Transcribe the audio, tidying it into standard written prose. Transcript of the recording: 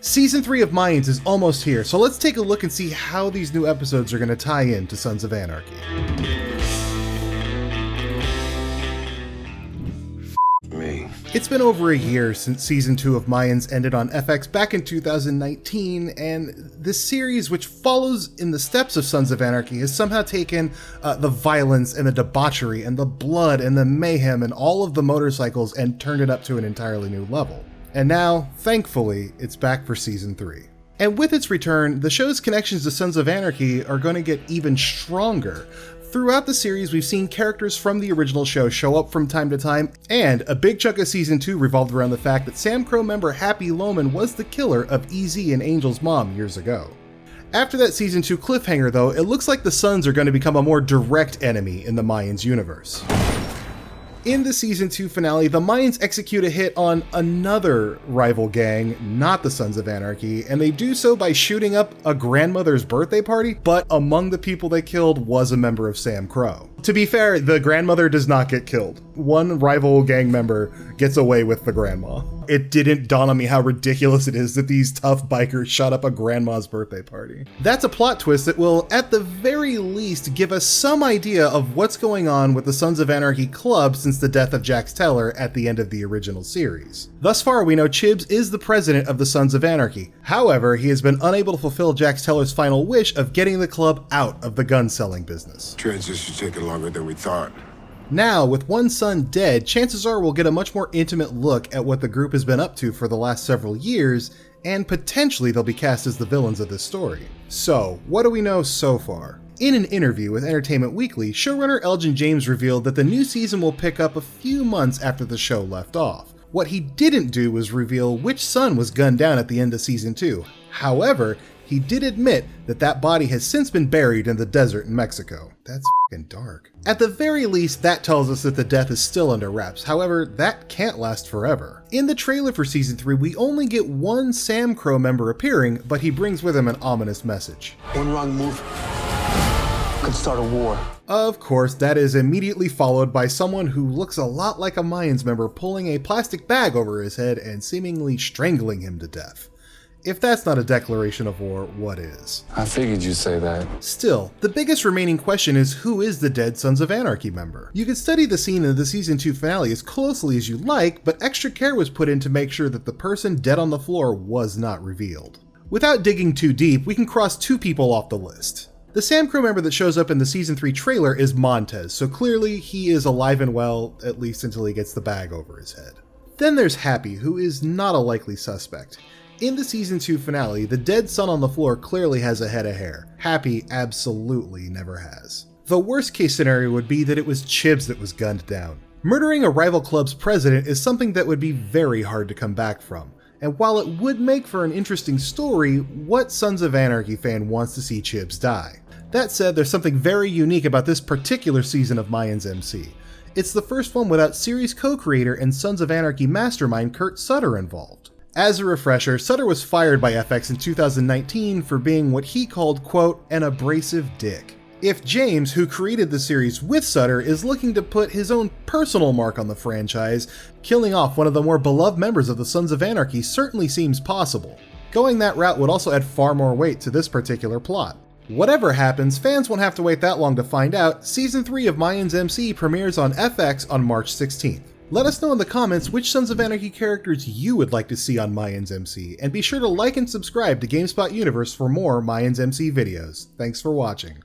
Season 3 of Mayans is almost here, so let's take a look and see how these new episodes are going to tie in to Sons of Anarchy. Me. It's been over a year since Season 2 of Mayans ended on FX back in 2019, and this series, which follows in the steps of Sons of Anarchy, has somehow taken the violence and the debauchery and the blood and the mayhem and all of the motorcycles and turned it up to an entirely new level. And now, thankfully, it's back for Season 3. And with its return, the show's connections to Sons of Anarchy are going to get even stronger. Throughout the series, we've seen characters from the original show show up from time to time, and a big chunk of Season 2 revolved around the fact that Sam Crow member Happy Lohman was the killer of EZ and Angel's mom years ago. After that Season 2 cliffhanger, though, it looks like the Sons are going to become a more direct enemy in the Mayans universe. In the Season 2 finale, the Mayans execute a hit on another rival gang, not the Sons of Anarchy, and they do so by shooting up a grandmother's birthday party, but among the people they killed was a member of Sam Crow. To be fair, the grandmother does not get killed. One rival gang member gets away with the grandma. It didn't dawn on me how ridiculous it is that these tough bikers shot up a grandma's birthday party. That's a plot twist that will, at the very least, give us some idea of what's going on with the Sons of Anarchy club since the death of Jax Teller at the end of the original series. Thus far, we know Chibs is the president of the Sons of Anarchy. However, he has been unable to fulfill Jax Teller's final wish of getting the club out of the gun-selling business. Transition's taking longer than we thought. Now, with one son dead, chances are we'll get a much more intimate look at what the group has been up to for the last several years, and potentially they'll be cast as the villains of this story. So, what do we know so far? In an interview with Entertainment Weekly, showrunner Elgin James revealed that the new season will pick up a few months after the show left off. What he didn't do was reveal which son was gunned down at the end of Season 2. However, he did admit that that body has since been buried in the desert in Mexico. That's f***ing dark. At the very least, that tells us that the death is still under wraps. However, that can't last forever. In the trailer for Season 3, we only get one Sam Crow member appearing, but he brings with him an ominous message. One wrong move could start a war. Of course, that is immediately followed by someone who looks a lot like a Mayans member pulling a plastic bag over his head and seemingly strangling him to death. If that's not a declaration of war, what is? I figured you'd say that. Still, the biggest remaining question is who is the dead Sons of Anarchy member? You can study the scene in the Season 2 finale as closely as you like, but extra care was put in to make sure that the person dead on the floor was not revealed. Without digging too deep, we can cross two people off the list. The Sam Crow member that shows up in the Season 3 trailer is Montez, so clearly he is alive and well, at least until he gets the bag over his head. Then there's Happy, who is not a likely suspect. In the Season 2 finale, the dead son on the floor clearly has a head of hair. Happy absolutely never has. The worst case scenario would be that it was Chibs that was gunned down. Murdering a rival club's president is something that would be very hard to come back from. And while it would make for an interesting story, what Sons of Anarchy fan wants to see Chibs die? That said, there's something very unique about this particular season of Mayans MC. It's the first one without series co-creator and Sons of Anarchy mastermind Kurt Sutter involved. As a refresher, Sutter was fired by FX in 2019 for being what he called, quote, an abrasive dick. If James, who created the series with Sutter, is looking to put his own personal mark on the franchise, killing off one of the more beloved members of the Sons of Anarchy certainly seems possible. Going that route would also add far more weight to this particular plot. Whatever happens, fans won't have to wait that long to find out. Season 3 of Mayans MC premieres on FX on March 16th. Let us know in the comments which Sons of Anarchy characters you would like to see on Mayans MC, and be sure to like and subscribe to GameSpot Universe for more Mayans MC videos. Thanks for watching.